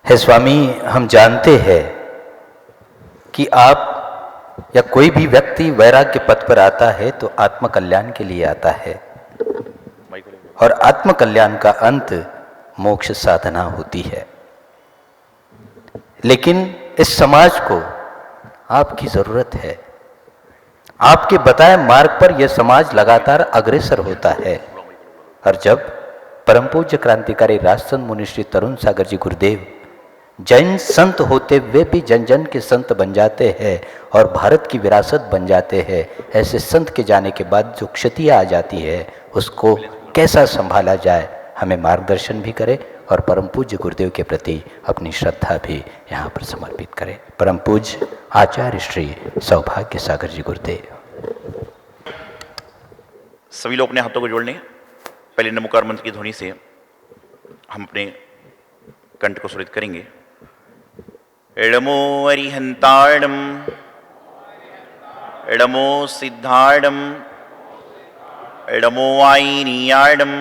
हे स्वामी, हम जानते हैं कि आप या कोई भी व्यक्ति वैराग्य पथ पर आता है तो आत्म कल्याण के लिए आता है और आत्म कल्याण का अंत मोक्ष साधना होती है। लेकिन इस समाज को आपकी जरूरत है। आपके बताए मार्ग पर यह समाज लगातार अग्रसर होता है और जब परम पूज्य क्रांतिकारी राजसंत मुनि श्री तरुण सागर जी गुरुदेव जैन संत होते हुए भी जन जन के संत बन जाते हैं और भारत की विरासत बन जाते हैं, ऐसे संत के जाने के बाद जो क्षतियाँ आ जाती है उसको कैसा संभाला जाए, हमें मार्गदर्शन भी करे और परम पूज्य गुरुदेव के प्रति अपनी श्रद्धा भी यहाँ पर समर्पित करें। परम पूज्य आचार्य श्री सौभाग्य सागर जी गुरुदेव। सभी लोग अपने हाथों को जोड़ लें। पहले नमोकार मंत्र की ध्वनि से हम अपने कंठ को सुरित करेंगे। एडमो अरिहंताड़म, एडमो सिद्धाड़म, एडमो आईनियाड़म,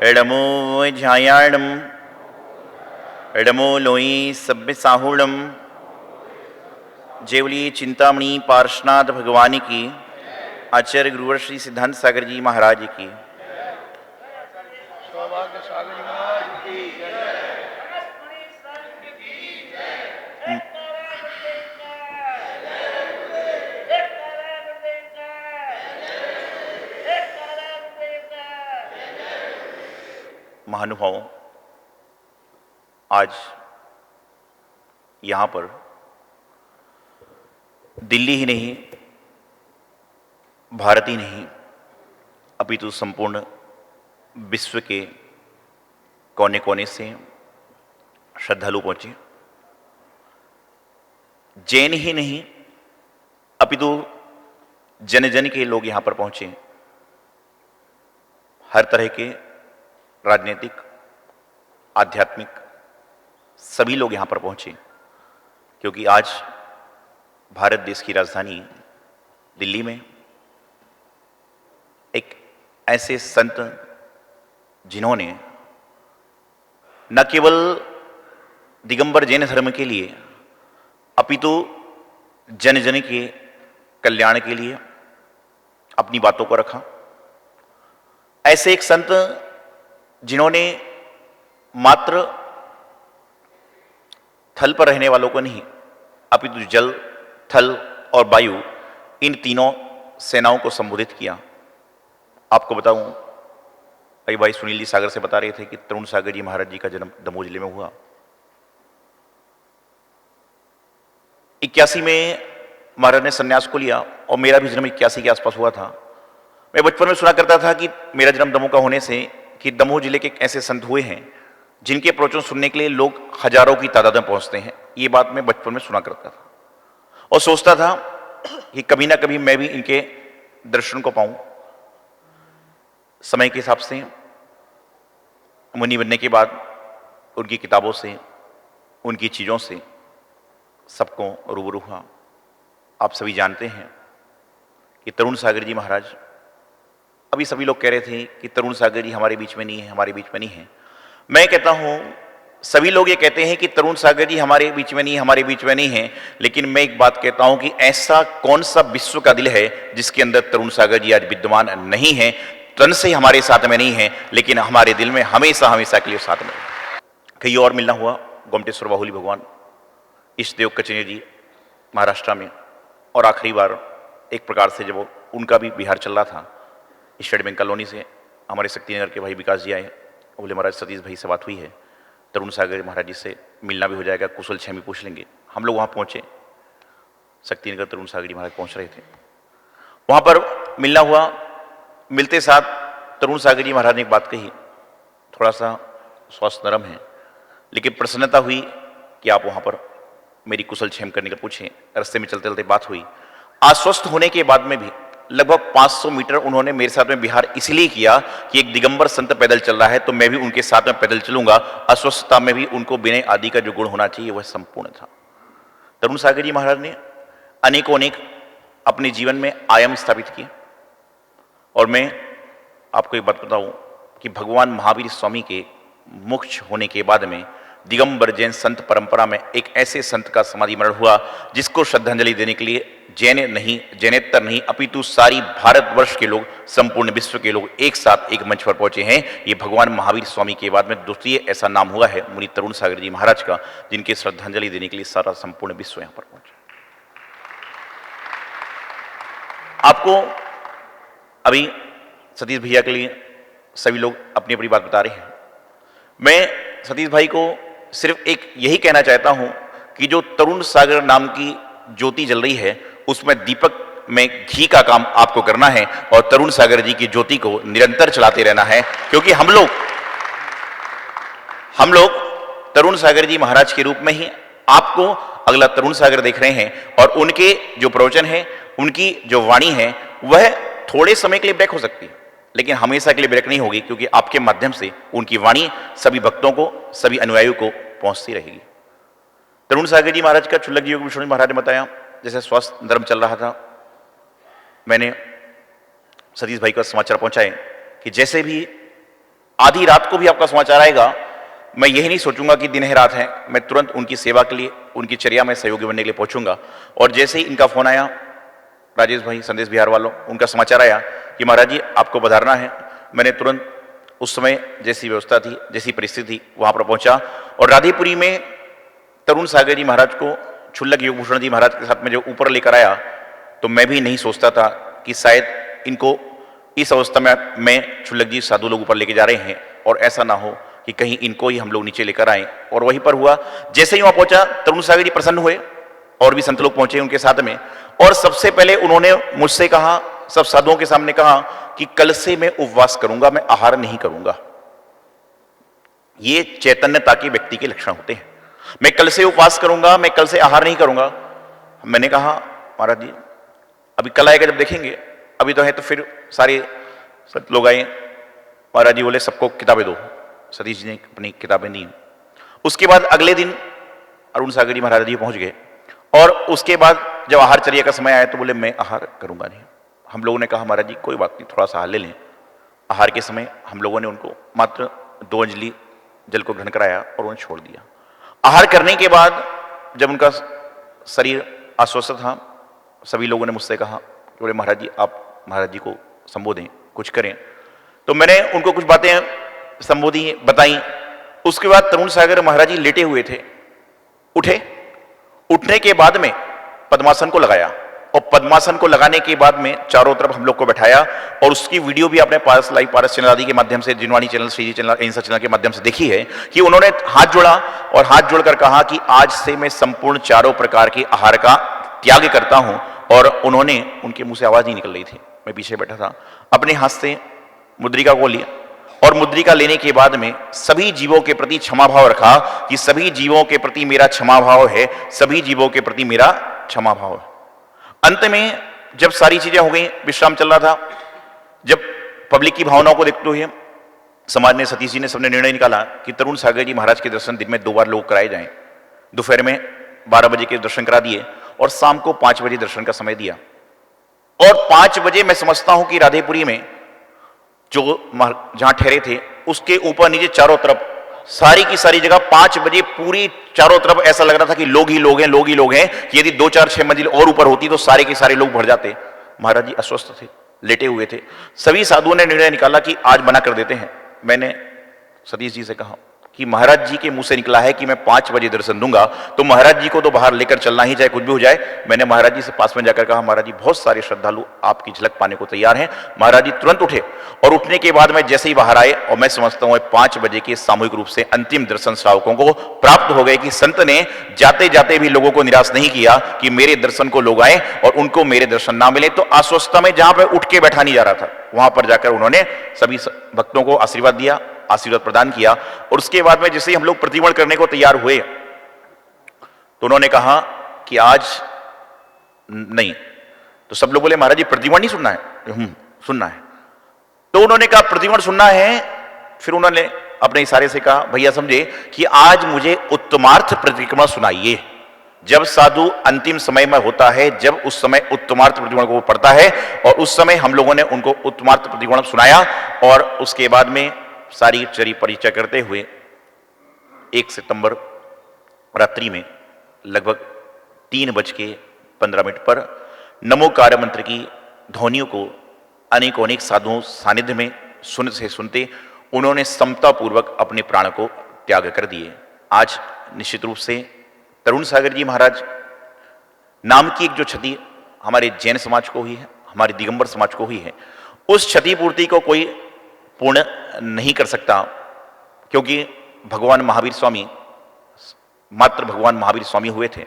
एडमो झायाड़म, एडमो लोई सभ्य साहुड़म। जेवली चिंतामणि पार्श्वनाथ भगवान की, आचार्य गुरुवर श्री सिद्धांत सागर जी महाराज की। सौभाग्य सागर जी महाराज की महानुभावों, आज यहाँ पर दिल्ली ही नहीं, भारत ही नहीं, अपितु संपूर्ण विश्व के कोने कोने से श्रद्धालु पहुंचे। जैन ही नहीं, अपितु जन जन के लोग यहाँ पर पहुंचे। हर तरह के राजनीतिक, आध्यात्मिक सभी लोग यहाँ पर पहुंचे, क्योंकि आज भारत देश की राजधानी दिल्ली में एक ऐसे संत जिन्होंने न केवल दिगंबर जैन धर्म के लिए अपितु जन जन के कल्याण के लिए अपनी बातों को रखा। ऐसे एक संत जिन्होंने मात्र थल पर रहने वालों को नहीं, अपितु जल, थल और वायु, इन तीनों सेनाओं को संबोधित किया। आपको बताऊं, अभी भाई सुनील जी सागर से बता रहे थे कि तरुण सागर जी महाराज जी का जन्म दमोह जिले में हुआ। 81 में महाराज ने संन्यास को लिया और मेरा भी जन्म 81 के आसपास हुआ था। मैं बचपन में सुना करता था कि मेरा जन्म दमोह का होने से कि दमोह जिले के ऐसे संत हुए हैं जिनके प्रवचन सुनने के लिए लोग हजारों की तादाद में पहुंचते हैं। ये बात मैं बचपन में सुना करता था और सोचता था कि कभी ना कभी मैं भी इनके दर्शन को पाऊं। समय के हिसाब से मुनि बनने के बाद उनकी किताबों से, उनकी चीज़ों से सबको रूबरू हुआ। आप सभी जानते हैं कि तरुण सागर जी महाराज, अभी सभी लोग कह रहे थे कि तरुण सागर जी हमारे बीच में नहीं है, हमारे बीच में नहीं है। मैं कहता हूं, सभी लोग ये कहते हैं कि तरुण सागर जी हमारे बीच में नहीं है, हमारे बीच में नहीं है, लेकिन मैं एक बात कहता हूं कि ऐसा कौन सा विश्व का दिल है जिसके अंदर तरुण सागर जी आज विद्यमान नहीं है। तन से हमारे साथ में नहीं है, लेकिन हमारे दिल में हमेशा हमेशा के लिए साथ में। कहीं और मिलना हुआ गोमटेश्वर बाहुली भगवान, इष्टदेव कचने जी महाराष्ट्र में, और आखिरी बार एक प्रकार से जब उनका भी बिहार चल रहा था, स्टेट बैंक कॉलोनी से हमारे शक्तिनगर के भाई विकास जी आए, बोले महाराज सतीश भाई से बात हुई है, तरुण सागर महाराज जी से मिलना भी हो जाएगा, कुशल क्षेम भी पूछ लेंगे। हम लोग वहाँ पहुँचे, शक्तिनगर तरुण सागर जी महाराज पहुँच रहे थे, वहाँ पर मिलना हुआ। मिलते साथ तरुण सागर जी महाराज ने एक बात कही, थोड़ा सा स्वास्थ्य नरम है, लेकिन प्रसन्नता हुई कि आप वहाँ पर मेरी कुशल क्षेम करने का पूछें। रास्ते में चलते चलते बात हुई। आश्वस्त होने के बाद में भी लगभग 500 मीटर उन्होंने मेरे साथ में बिहार इसलिए किया कि एक दिगंबर संत पैदल चल रहा है तो मैं भी उनके साथ में पैदल चलूंगा। अस्वस्थता में भी उनको विनय आदि का जो गुण होना चाहिए वह संपूर्ण था। तरुण सागर जी महाराज ने अनेकों अनेक अपने जीवन में आयाम स्थापित किए। और मैं आपको एक बात बताऊं कि भगवान महावीर स्वामी के मोक्ष होने के बाद में दिगंबर जैन संत परंपरा में एक ऐसे संत का समाधि मरण हुआ जिसको श्रद्धांजलि देने के लिए जैनेतर नहीं अपितु सारी भारतवर्ष के लोग, संपूर्ण विश्व के लोग एक साथ एक मंच पर पहुंचे हैं। ये भगवान महावीर स्वामी के बाद में द्वितीय ऐसा नाम हुआ है मुनि तरुण सागर जी महाराज का, जिनके श्रद्धांजलि देने के लिए सारा संपूर्ण विश्व यहां पर पहुंचा। आपको अभी सतीश भैया के लिए सभी लोग अपनी अपनी बात बता रहे हैं। मैं सतीश भाई को सिर्फ एक यही कहना चाहता हूं कि जो तरुण सागर नाम की ज्योति जल रही है उसमें दीपक में घी का काम आपको करना है और तरुण सागर जी की ज्योति को निरंतर चलाते रहना है, क्योंकि हम लोग तरुण सागर जी महाराज के रूप में ही आपको अगला तरुण सागर देख रहे हैं। और उनके जो प्रवचन है, उनकी जो वाणी है, वह थोड़े समय के लिए ब्रेक हो सकती है लेकिन हमेशा के लिए ब्रेक नहीं होगी, क्योंकि आपके माध्यम से उनकी वाणी सभी भक्तों को, सभी अनुयायियों को पहुंचती रहेगी। तरुण सागर जी महाराज का चुल्लक जी योग विष्णु महाराज ने बताया, जैसे स्वास्थ्य धर्म चल रहा था, मैंने सतीश भाई का समाचार पहुंचाए कि जैसे भी आधी रात को भी आपका समाचार आएगा, मैं यही नहीं सोचूंगा कि दिन है रात है, मैं तुरंत उनकी सेवा के लिए, उनकी चर्या में सहयोगी बनने के लिए पहुंचूंगा। और जैसे ही इनका फोन आया, राजेश भाई संदेश बिहार वालों, उनका समाचार आया कि महाराज जी आपको पधारना है, मैंने तुरंत उस समय जैसी व्यवस्था थी, जैसी परिस्थिति थी, वहां पर पहुंचा। और राधेपुरी में तरुण सागर जी महाराज को चुल्लक योगभूषण जी महाराज के साथ में जो ऊपर लेकर आया, तो मैं भी नहीं सोचता था कि शायद इनको इस अवस्था में मैं चुल्लक जी साधु लोग ऊपर लेके जा रहे हैं और ऐसा ना हो कि कहीं इनको ही हम लोग नीचे लेकर आए। और वहीं पर हुआ, जैसे ही वहां पहुंचा तरुण सागर जी प्रसन्न हुए और भी संत लोग पहुंचे उनके साथ में। और सबसे पहले उन्होंने मुझसे कहा, सब साधुओं के सामने कहा कि कल से मैं उपवास करूंगा, मैं आहार नहीं करूंगा। ये चैतन्यता के व्यक्ति के लक्षण होते हैं। मैं कल से उपवास करूंगा, मैं कल से आहार नहीं करूंगा। मैंने कहा महाराज जी अभी कल आएगा जब देखेंगे, अभी तो है। तो फिर सारे संत लोग आए, महाराज जी बोले सबको किताबें दो। सतीश जी ने अपनी किताबें दी। उसके बाद अगले दिन अरुण सागर जी महाराज जी पहुंच गए और उसके बाद जब आहार चर्या का समय आया तो बोले मैं आहार करूंगा नहीं। हम लोगों ने कहा महाराज जी कोई बात नहीं, थोड़ा सा आहार ले लें। आहार के समय हम लोगों ने उनको मात्र 2 अंजलि जल को ग्रहण कराया और उन्हें छोड़ दिया। आहार करने के बाद जब उनका शरीर अस्वस्थ था, सभी लोगों ने मुझसे कहा कि बोले महाराज जी आप महाराज जी को संबोधें, कुछ करें। तो मैंने उनको कुछ बातें संबोधी, बताई। उसके बाद तरुण सागर महाराज जी लेटे हुए थे, उठे। उठने के बाद में पद्मासन को लगाया और पद्मासन को लगाने के बाद में चारों तरफ हम लोग को बैठाया। और उसकी वीडियो भी आपने पारस लाइव, पारस चैनल आदि के माध्यम से, जिनवाणी चैनल, श्रीजी चैनल, इंसा चैनल के माध्यम से देखी है कि उन्होंने हाथ जोड़ा और हाथ जोड़कर कहा कि आज से मैं संपूर्ण चारों प्रकार के आहार का त्याग करता हूं। और उन्होंने, उनके मुंह से आवाज नहीं निकल रही थी, मैं पीछे बैठा था, अपने हाथ से मुद्रिका को लिया और मुद्रिका लेने के बाद में सभी जीवों के प्रति क्षमा भाव रखा कि सभी जीवों के प्रति मेरा क्षमा भाव है, सभी जीवों के प्रति मेरा क्षमा भाव है। अंत में जब सारी चीजें हो गई, विश्राम चल रहा था, जब पब्लिक की भावनाओं को देखते हुए समाज ने, सतीश जी ने, सबने निर्णय निकाला कि तरुण सागर जी महाराज के दर्शन दिन में 2 बार लोग कराए जाएं। दोपहर में 12 बजे के दर्शन करा दिए और शाम को 5 बजे दर्शन का समय दिया। और 5 बजे मैं समझता हूं कि राधेपुरी में जो जहां ठहरे थे उसके ऊपर नीचे चारों तरफ सारी की सारी जगह 5 बजे पूरी चारों तरफ ऐसा लग रहा था कि लोग ही लोग हैं, लोग ही लोग हैं। कि यदि 2, 4, 6 मंजिल और ऊपर होती तो सारे के सारे लोग भर जाते। महाराज जी अस्वस्थ थे, लेटे हुए थे। सभी साधुओं ने निर्णय निकाला कि आज मना कर देते हैं। मैंने सतीश जी से कहा कि महाराज जी के मुंह से निकला है कि मैं 5 बजे दर्शन दूंगा, तो महाराज जी को तो बाहर लेकर चलना ही, चाहे कुछ भी हो जाए। मैंने महाराज जी से पास में जाकर कहा महाराज जी बहुत सारे श्रद्धालु आपकी झलक पाने को तैयार हैं। महाराज जी तुरंत उठे और उठने के बाद में जैसे ही बाहर आए, और मैं समझता हूं 5 बजे के सामूहिक रूप से अंतिम दर्शन श्रावकों को प्राप्त हो गए कि संत ने जाते जाते भी लोगों को निराश नहीं किया कि मेरे दर्शन को लोग आए और उनको मेरे दर्शन ना मिले। तो अस्वस्थता में जहां पर उठ के बैठा नहीं जा रहा था, वहां पर जाकर उन्होंने सभी भक्तों को आशीर्वाद दिया, आशीर्वाद प्रदान किया। और उसके बाद में जैसे ही हम लोग प्रतिमण करने को तैयार हुए तो उन्होंने कहा कि आज नहीं। तो सब लोग बोले महाराज जी प्रतिमण नहीं सुनना है? सुनना है। तो उन्होंने कहा प्रतिमण सुनना है। फिर उन्होंने अपने इशारे से कहा भैया समझे कि आज मुझे उत्तमार्थ प्रतिक्रमण सुनाइए। जब साधु अंतिम समय में होता है, जब उस समय उत्तमार्थ प्रतिक्रमण को पढ़ता है, और उस समय हम लोगों ने उनको उत्तमार्थ प्रतिक्रमण सुनाया। और उसके बाद में सारी चरी परिचय करते हुए 1 सितंबर रात्रि में लगभग 3:15 पर नमो कार्य मंत्र की ध्वनियों को अनेक साधुओं सानिध्य में सुनते उन्होंने समतापूर्वक अपने प्राण को त्याग कर दिए। आज निश्चित रूप से तरुण सागर जी महाराज नाम की एक जो क्षति हमारे जैन समाज को हुई है, हमारे दिगंबर समाज को हुई है, उस क्षतिपूर्ति को कोई पूर्ण नहीं कर सकता, क्योंकि भगवान महावीर स्वामी मात्र भगवान महावीर स्वामी हुए थे।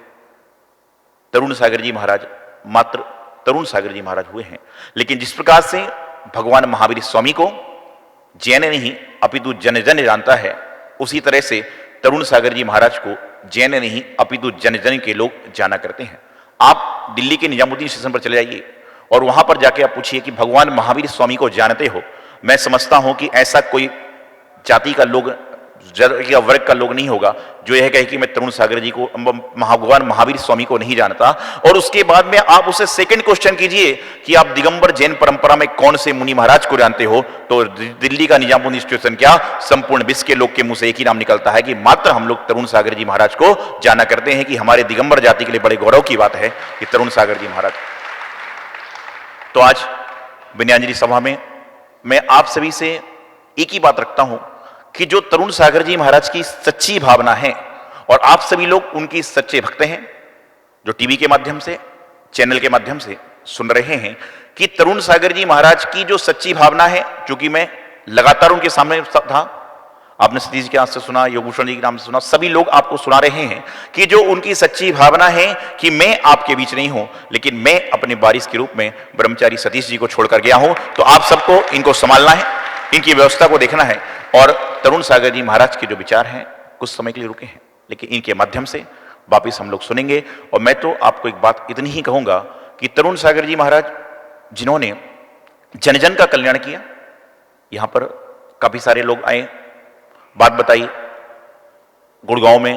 तरुण सागर जी महाराज मात्र तरुण सागर जी महाराज हुए हैं। लेकिन जिस प्रकार से भगवान महावीर स्वामी को जैन नहीं अपितु जन जन जानता है, उसी तरह से तरुण सागर जी महाराज को जैन नहीं अपितु जन जन के लोग जाना करते हैं। आप दिल्ली के निजामुद्दीन स्टेशन पर चले जाइए और वहां पर जाके आप पूछिए कि भगवान महावीर स्वामी को जानते हो? मैं समझता हूं कि ऐसा कोई जाति का लोग या वर्ग का लोग नहीं होगा जो यह कहे कि मैं तरुण सागर जी को भगवान महावीर स्वामी को नहीं जानता। और उसके बाद में आप उसे सेकंड क्वेश्चन कीजिए कि आप दिगंबर जैन परंपरा में कौन से मुनि महाराज को जानते हो, तो दिल्ली का निजामुद्दीन स्टेशन क्या संपूर्ण विश्व के लोग के मुंह से एक ही नाम निकलता है कि मात्र हम लोग तरुण सागर जी महाराज को जाना करते हैं, कि हमारे दिगंबर जाति के लिए बड़े गौरव की बात है कि तरुण सागर जी महाराज। तो आज विनयांजलि सभा में मैं आप सभी से एक ही बात रखता हूं कि जो तरुण सागर जी महाराज की सच्ची भावना है, और आप सभी लोग उनकी सच्चे भक्त हैं, जो टीवी के माध्यम से चैनल के माध्यम से सुन रहे हैं, कि तरुण सागर जी महाराज की जो सच्ची भावना है, क्योंकि मैं लगातार उनके सामने था, आपने सतीश जी के नाम से सुना, योगभूषण जी के नाम से सुना, सभी लोग आपको सुना रहे हैं कि जो उनकी सच्ची भावना है कि मैं आपके बीच नहीं हूं, लेकिन मैं अपने बारिश के रूप में ब्रह्मचारी सतीश जी को छोड़कर गया हूं। तो आप सबको इनको संभालना है, इनकी व्यवस्था को देखना है। और तरुण सागर जी महाराज के जो विचार हैं कुछ समय के लिए रुके हैं, लेकिन इनके माध्यम से वापिस हम लोग सुनेंगे। और मैं तो आपको एक बात इतनी ही कहूंगा कि तरुण सागर जी महाराज जिन्होंने जन जन का कल्याण किया, यहां पर काफी सारे लोग आए, बात बताई, गुड़गांव में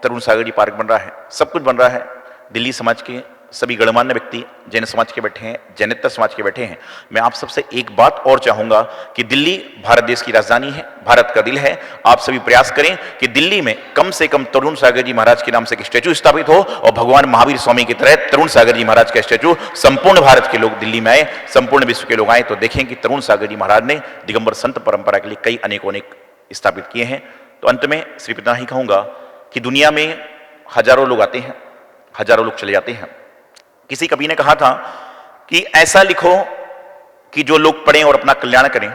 तरुण सागर जी पार्क बन रहा है, सब कुछ बन रहा है, दिल्ली समाज के सभी गणमान्य व्यक्ति जैन समाज के बैठे हैं, जैनेतर समाज के बैठे हैं। मैं आप सबसे एक बात और चाहूंगा कि दिल्ली भारत देश की राजधानी है, भारत का दिल है। आप सभी प्रयास करें कि दिल्ली में कम से कम तरुण सागर जी महाराज के नाम से एक स्टैचू स्थापित हो, और भगवान महावीर स्वामी की तरह तरुण सागर जी महाराज का स्टैचू संपूर्ण भारत के लोग दिल्ली में आए, संपूर्ण विश्व के लोग आए, तो देखें कि तरुण सागर जी महाराज ने दिगंबर संत परंपरा के लिए कई अनेक स्थापित किए हैं। तो अंत में सिर्फ इतना ही कहूंगा कि दुनिया में हजारों लोग आते हैं, हजारों लोग चले जाते हैं। किसी कवि ने कहा था कि ऐसा लिखो कि जो लोग पढ़ें और अपना कल्याण करें,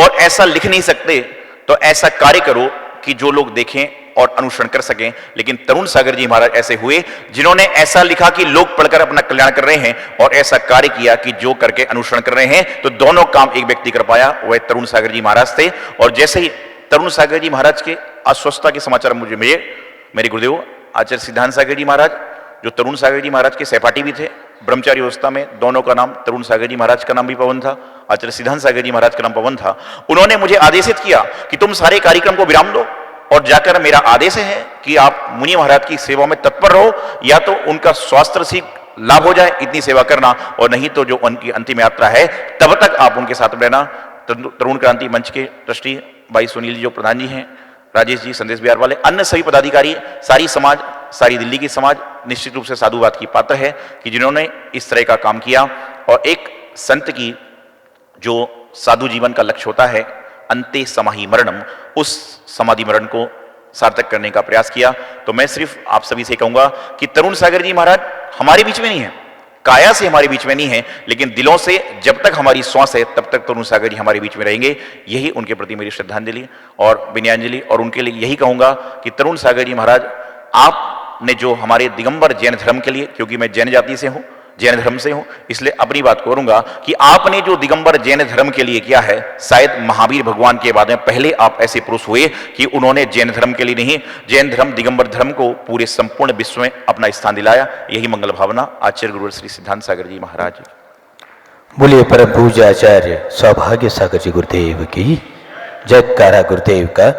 और ऐसा लिख नहीं सकते तो ऐसा कार्य करो कि जो लोग देखें और अनुसरण कर सकें। लेकिन तरुण सागर जी महाराज ऐसे हुए जिन्होंने ऐसा लिखा कि लोग पढ़कर अपना कल्याण कर रहे हैं, और ऐसा कार्य किया कि जो करके अनुसरण कर रहे हैं, तो दोनों काम एक व्यक्ति कर पाया, वह तरुण सागर जी महाराज थे। और जैसे ही तरुण सागर जी महाराज के अस्वस्थता के समाचार मुझे मेरे गुरुदेव आचार्य सिद्धांत सागर जी महाराज, जो तरुण सागर जी महाराज के सहपाठी भी थे ब्रह्मचारी अवस्था में, दोनों का नाम तरुण सागर जी महाराज का नाम भी पवन था, आचार्य सिद्धांत सागर जी महाराज का नाम पवन था। उन्होंने मुझे आदेशित किया कि तुम सारे कार्यक्रम को विराम दो और जाकर, मेरा आदेश है कि आप मुनि महाराज की सेवा में तत्पर रहो, या तो उनका स्वास्थ्य से लाभ हो जाए इतनी सेवा करना, और नहीं तो जो उनकी अंतिम यात्रा है तब तक आप उनके साथ रहना। तरुण क्रांति मंच के ट्रस्टी भाई सुनील जी जो प्रधान जी हैं, राजेश जी, संदेश बिहार वाले, अन्य सभी पदाधिकारी, सारी समाज, सारी दिल्ली की समाज निश्चित रूप से साधुवाद की पात्र है कि जिन्होंने इस तरह का काम किया। और एक संत की जो साधु जीवन का लक्ष्य होता है अंते समाहि मरणम, उस समाधि मरण को सार्थक करने का प्रयास किया। तो मैं सिर्फ आप सभी से कहूंगा कि तरुण सागर जी महाराज हमारे बीच में नहीं है, काया से हमारे बीच में नहीं है, लेकिन दिलों से जब तक हमारी श्वास है तब तक तरुण सागर जी हमारे बीच में रहेंगे। यही उनके प्रति मेरी श्रद्धांजलि और विनयांजलि। और उनके लिए यही कहूंगा कि तरुण सागर जी महाराज, आपने जो हमारे दिगंबर जैन धर्म के लिए, क्योंकि मैं जैन जाति से हूं, जैन धर्म से हूं, इसलिए अपनी बात करूंगा कि आपने जो दिगंबर जैन धर्म के लिए किया है, शायद महावीर भगवान के बाद में पहले आप ऐसे पुरुष हुए कि उन्होंने जैन धर्म के लिए नहीं, जैन धर्म दिगंबर धर्म को पूरे संपूर्ण विश्व में अपना स्थान दिलाया। यही मंगल भावना आचार्य गुरु श्री सिद्धांत सागर जी महाराज। बोलिए परम पूज्य आचार्य सौभाग्य सागर जी गुरुदेव की जयकारा गुरुदेव का।